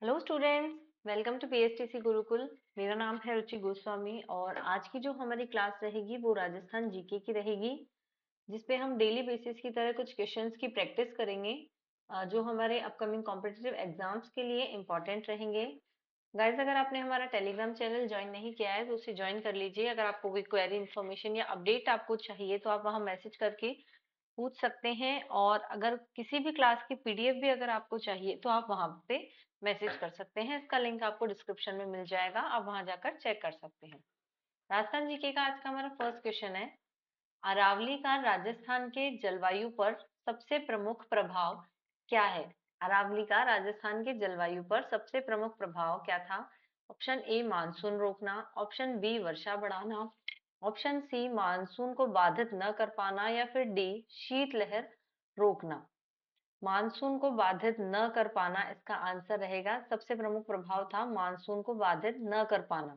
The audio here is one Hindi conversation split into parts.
Hello students, welcome to PSTC Gurukul. मेरा नाम है रुचि गोस्वामी और आज की जो हमारी क्लास रहेगी वो राजस्थान जीके की रहेगी, जिसपे हम डेली बेसिस की तरह कुछ क्वेश्चंस की प्रैक्टिस करेंगे जो हमारे अपकमिंग कॉम्पिटिटिव एग्जाम्स के लिए इम्पोर्टेंट रहेंगे। गाइस, अगर आपने हमारा टेलीग्राम चैनल ज्वाइन नहीं किया है तो उसे ज्वाइन कर लीजिए। अगर आपको कोई क्वेरी इन्फॉर्मेशन या अपडेट आपको चाहिए तो आप वहाँ मैसेज करके पूछ सकते हैं, और अगर किसी भी क्लास की पीडीएफ भी अगर आपको चाहिए तो आप वहां पे मैसेज कर सकते हैं। इसका लिंक आपको डिस्क्रिप्शन में मिल जाएगा, आप वहां जाकर चेक कर सकते हैं। राजस्थान जीके का आज का हमारा फर्स्ट क्वेश्चन है, अरावली का राजस्थान के जलवायु पर सबसे प्रमुख प्रभाव क्या है? अरावली का राजस्थान के जलवायु पर सबसे प्रमुख प्रभाव क्या था? ऑप्शन ए मानसून रोकना, ऑप्शन बी वर्षा बढ़ाना, ऑप्शन सी मानसून को बाधित न कर पाना, या फिर डी शीतलहर रोकना। मानसून को बाधित न कर पाना इसका आंसर रहेगा। सबसे प्रमुख प्रभाव था मानसून को बाधित न कर पाना।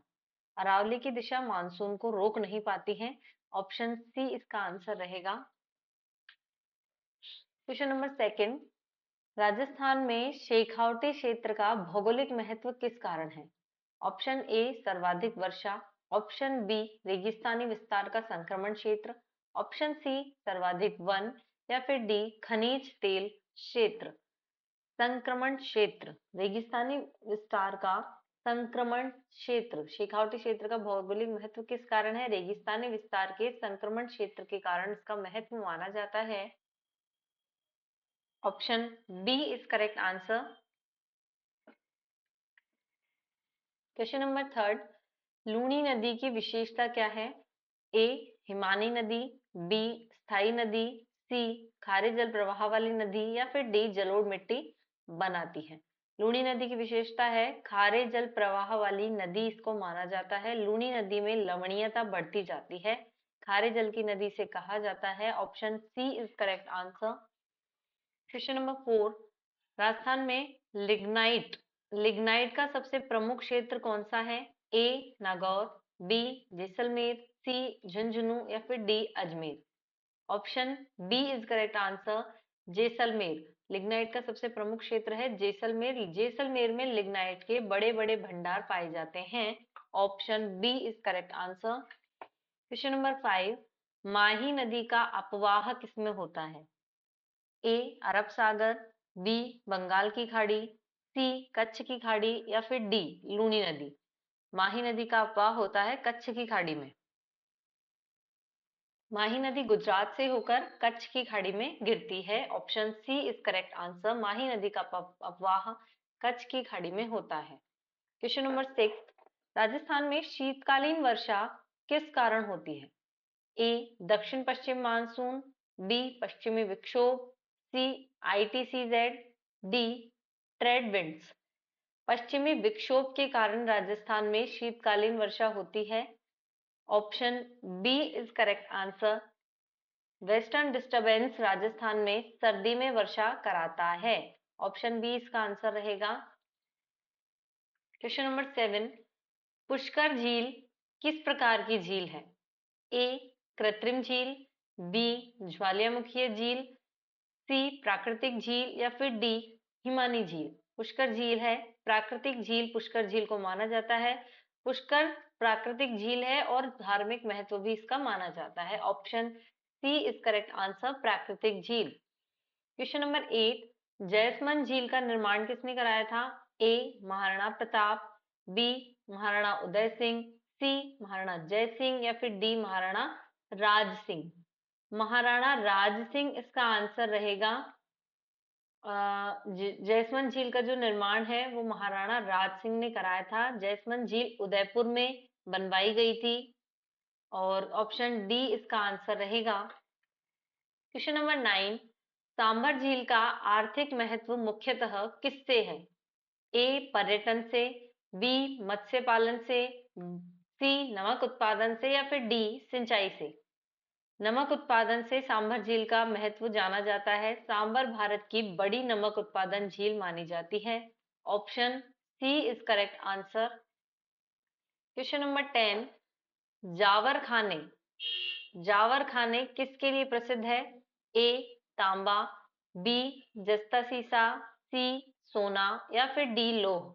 अरावली की दिशा मानसून को रोक नहीं पाती है। ऑप्शन सी इसका आंसर रहेगा। क्वेश्चन नंबर सेकंड, राजस्थान में शेखावटी क्षेत्र का भौगोलिक महत्व किस कारण है? ऑप्शन ए सर्वाधिक वर्षा, ऑप्शन बी रेगिस्तानी विस्तार का संक्रमण क्षेत्र, ऑप्शन सी सर्वाधिक वन, या फिर डी खनिज तेल क्षेत्र। संक्रमण क्षेत्र, रेगिस्तानी विस्तार का संक्रमण क्षेत्र, शेखावटी क्षेत्र का भौगोलिक महत्व किस कारण है? रेगिस्तानी विस्तार के संक्रमण क्षेत्र के कारण इसका महत्व माना जाता है। Option B is correct answer. Question number third, Luni नदी की विशेषता क्या है? ए हिमानी नदी, बी स्थायी नदी, सी खारे जल प्रवाह वाली नदी, या फिर डी जलोढ़ मिट्टी बनाती है। लूनी नदी की विशेषता है खारे जल प्रवाह वाली नदी, इसको माना जाता है। लूनी नदी में लवणीयता बढ़ती जाती है, खारे जल की नदी से कहा जाता है। Option C is correct answer. Question number four, Rajasthan में लिग्नाइट लिग्नाइट का सबसे प्रमुख क्षेत्र कौन सा है? A Nagaur, B Jaisalmer, C Jhunjhunu, या फिर D Ajmer. Option B is correct answer. Jaisalmer lignite का सबसे प्रमुख क्षेत्र है। जैसलमेर जैसलमेर में लिग्नाइट के बड़े बड़े भंडार पाए जाते हैं। Option B is correct answer. Question number five, Mahi नदी का अपवाह किसमें होता है? ए अरब सागर, बी बंगाल की खाड़ी, सी कच्छ की खाड़ी, या फिर डी लूनी नदी। माही नदी का अपवाह होता है कच्छ की खाड़ी में। माही नदी गुजरात से होकर कच्छ की खाड़ी में गिरती है। Option C is correct answer. Mahi नदी का अपवाह कच्छ की खाड़ी में होता है। क्वेश्चन नंबर सिक्स, राजस्थान में शीतकालीन वर्षा किस कारण होती है? ए दक्षिण पश्चिम मानसून, बी पश्चिमी विक्षोभ, सी आईटीसीजेड, डी ट्रेड विंड्स। पश्चिमी विक्षोभ के कारण राजस्थान में शीतकालीन वर्षा होती है। Option B is correct answer. Western disturbance Rajasthan में सर्दी में वर्षा कराता है। ऑप्शन बी इसका आंसर रहेगा। क्वेश्चन नंबर सेवन, पुष्कर झील किस प्रकार की झील है? ए कृत्रिम झील, बी ज्वालामुखीय झील, सी प्राकृतिक झील, या फिर डी हिमानी झील। पुष्कर झील है प्राकृतिक झील, पुष्कर झील को माना जाता है। पुष्कर प्राकृतिक झील है और धार्मिक महत्व भी इसका माना जाता है। Option C is correct answer, प्राकृतिक झील। क्वेश्चन नंबर एट, जयसमंद झील का निर्माण किसने कराया था? ए महाराणा प्रताप, बी महाराणा उदय सिंह, सी महाराणा जय सिंह, या फिर डी महाराणा राज सिंह। महाराणा राज सिंह इसका आंसर रहेगा। जयसमंद झील का जो निर्माण है वो महाराणा राज सिंह ने कराया था। जयसमंद झील उदयपुर में बनवाई गई थी, और ऑप्शन डी इसका आंसर रहेगा। क्वेश्चन नंबर नाइन, सांभर झील का आर्थिक महत्व मुख्यतः किससे है? ए पर्यटन से, बी मत्स्य पालन से, सी नमक उत्पादन से, या फिर डी सिंचाई से। नमक उत्पादन से सांभर झील का महत्व जाना जाता है। सांभर भारत की बड़ी नमक उत्पादन झील मानी जाती है। Option C is correct answer. Question number ten, Zawar खाने जावर खाने किसके लिए प्रसिद्ध है? ए तांबा, बी जस्ता सीसा, सी सोना या फिर डी लौह?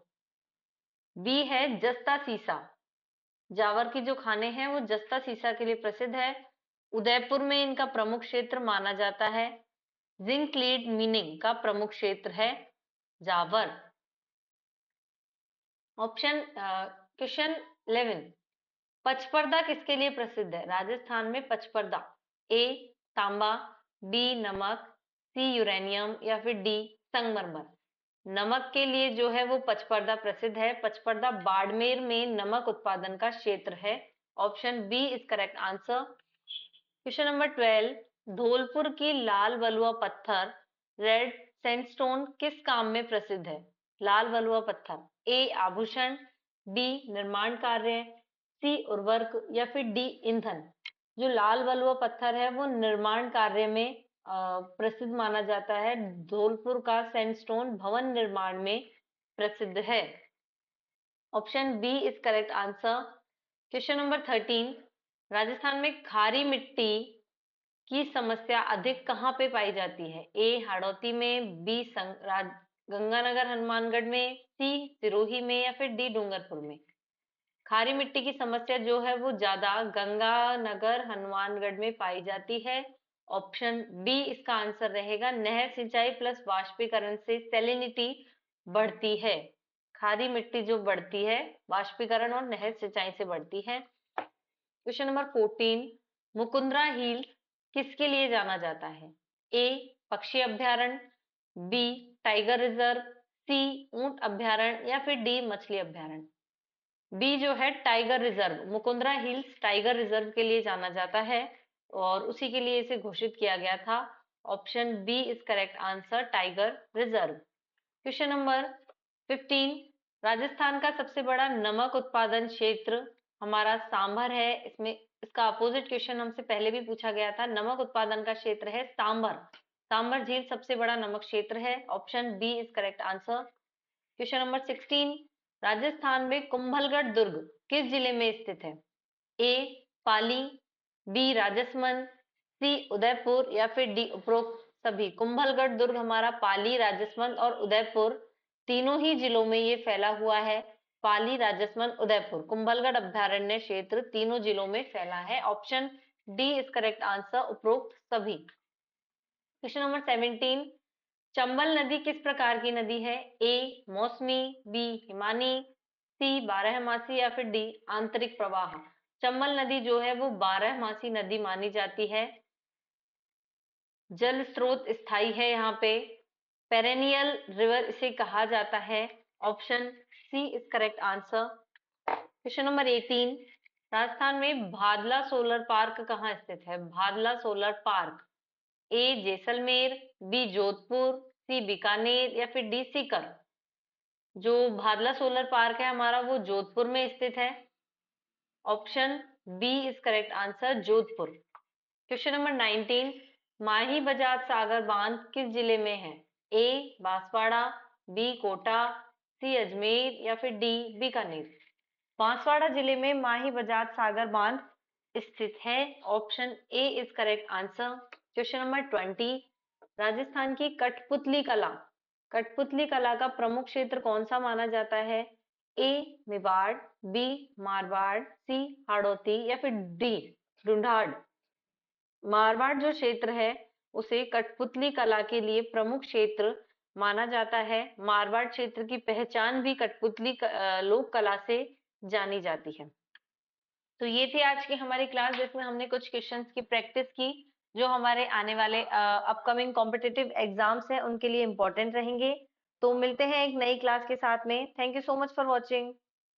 बी है जस्ता सीसा। जावर की जो खाने हैं वो जस्ता सीसा के लिए प्रसिद्ध है। उदयपुर में इनका प्रमुख क्षेत्र माना जाता है। जिंक लीड मीनिंग का प्रमुख क्षेत्र है जावर। ऑप्शन क्वेश्चन 11, पचपर्दा किसके लिए प्रसिद्ध है? राजस्थान में पचपर्दा। ए तांबा, बी नमक, सी यूरेनियम या फिर डी संगमरमर? नमक के लिए जो है वो पचपर्दा प्रसिद्ध है। पचपर्दा बाड़मेर में नमक उत्पादन का क्षेत्र है। Option B is correct answer. Question number 12, Dholpur की लाल बलुआ पत्थर रेड सैंडस्टोन किस काम में प्रसिद्ध है? लाल बलुआ पत्थर, ए आभूषण, बी निर्माण कार्य, सी उर्वरक या फिर डी ईंधन? जो लाल बलुआ पत्थर है वो निर्माण कार्य में प्रसिद्ध माना जाता है। धौलपुर का सैंडस्टोन भवन निर्माण में प्रसिद्ध है। Option B is correct answer. Question number 13, Rajasthan में खारी मिट्टी की समस्या अधिक कहाँ पे पाई जाती है? ए हाड़ौती में, बी गंगानगर हनुमानगढ़ में, सी सिरोही में या फिर डी डूंगरपुर में? खारी मिट्टी की समस्या जो है वो ज्यादा गंगानगर हनुमानगढ़ में पाई जाती है। ऑप्शन बी इसका आंसर रहेगा। नहर सिंचाई प्लस वाष्पीकरण से सैलिनिटी बढ़ती है। खारी मिट्टी जो बढ़ती है वाष्पीकरण और नहर सिंचाई से बढ़ती है। क्वेश्चन नंबर 14, मुकुंदरा हिल किसके लिए जाना जाता है? ए पक्षी अभ्यारण्य, बी टाइगर रिजर्व, सी ऊंट अभ्यारण्य या फिर डी मछली अभ्यारण्य? बी जो है tiger reserve, Mukundra hills tiger reserve के लिए जाना जाता है और उसी के लिए इसे घोषित किया गया था। Option B is correct answer, tiger reserve. Question number 15, Rajasthan का सबसे बड़ा नमक उत्पादन क्षेत्र हमारा सांभर है। इसमें इसका अपोजिट क्वेश्चन हमसे पहले भी पूछा गया था। नमक उत्पादन का क्षेत्र है सांभर। सांभर झील सबसे बड़ा नमक क्षेत्र है। Option B is correct answer. Question number 16, Rajasthan में कुंभलगढ़ दुर्ग किस जिले में स्थित है? A Pali, B Rajsamand, C Udaipur या फिर डी उपरोक्त सभी? कुंभलगढ़ दुर्ग हमारा पाली, राजसमंद और उदयपुर तीनों ही जिलों में ये फैला हुआ है। पाली, राजसमंद, उदयपुर कुंभलगढ़ अभ्यारण्य क्षेत्र तीनों जिलों में फैला है। Option D is correct answer, उपरोक्त सभी। क्वेश्चन नंबर 17, चंबल नदी किस प्रकार की नदी है? ए मौसमी, बी हिमानी, सी बारहमासी या फिर डी आंतरिक प्रवाह? चंबल नदी जो है वो बारहमासी नदी मानी जाती है। जल स्रोत स्थायी है यहाँ पे। पेरेनियल रिवर इसे कहा जाता है। Option C is correct answer. Question number 18, Rajasthan में भादला सोलर पार्क कहाँ स्थित है? Bhadla solar park, A Jaisalmer, B Jodhpur, C Bikaner या फिर डी सीकर? जो भादला सोलर पार्क है हमारा वो जोधपुर में स्थित है। Option B is correct answer, Jodhpur. Question number 19, Mahi Bajaj Sagar बांध किस जिले में है? A Banswara, B Kota, C Ajmer या फिर डी बीकानेर? बांसवाड़ा जिले में माही बजाज सागर बांध स्थित है। Option A is correct answer. Question number 20, Rajasthan की कठपुतली कला, कठपुतली कला का प्रमुख क्षेत्र कौन सा माना जाता है? ए मेवाड़, बी मारवाड़, सी हाड़ौती या फिर डी ढूंढाड़? मारवाड़ जो क्षेत्र है उसे कठपुतली कला के लिए प्रमुख क्षेत्र माना जाता है। मारवाड़ क्षेत्र की पहचान भी कठपुतली लोक कला से जानी जाती है। तो ये थी आज की हमारी क्लास जिसमें हमने कुछ क्वेश्चंस की प्रैक्टिस की जो हमारे आने वाले अपकमिंग कॉम्पिटिटिव एग्जाम्स हैं उनके लिए इंपॉर्टेंट रहेंगे। तो मिलते हैं एक नई क्लास के साथ में। Thank you so much for watching.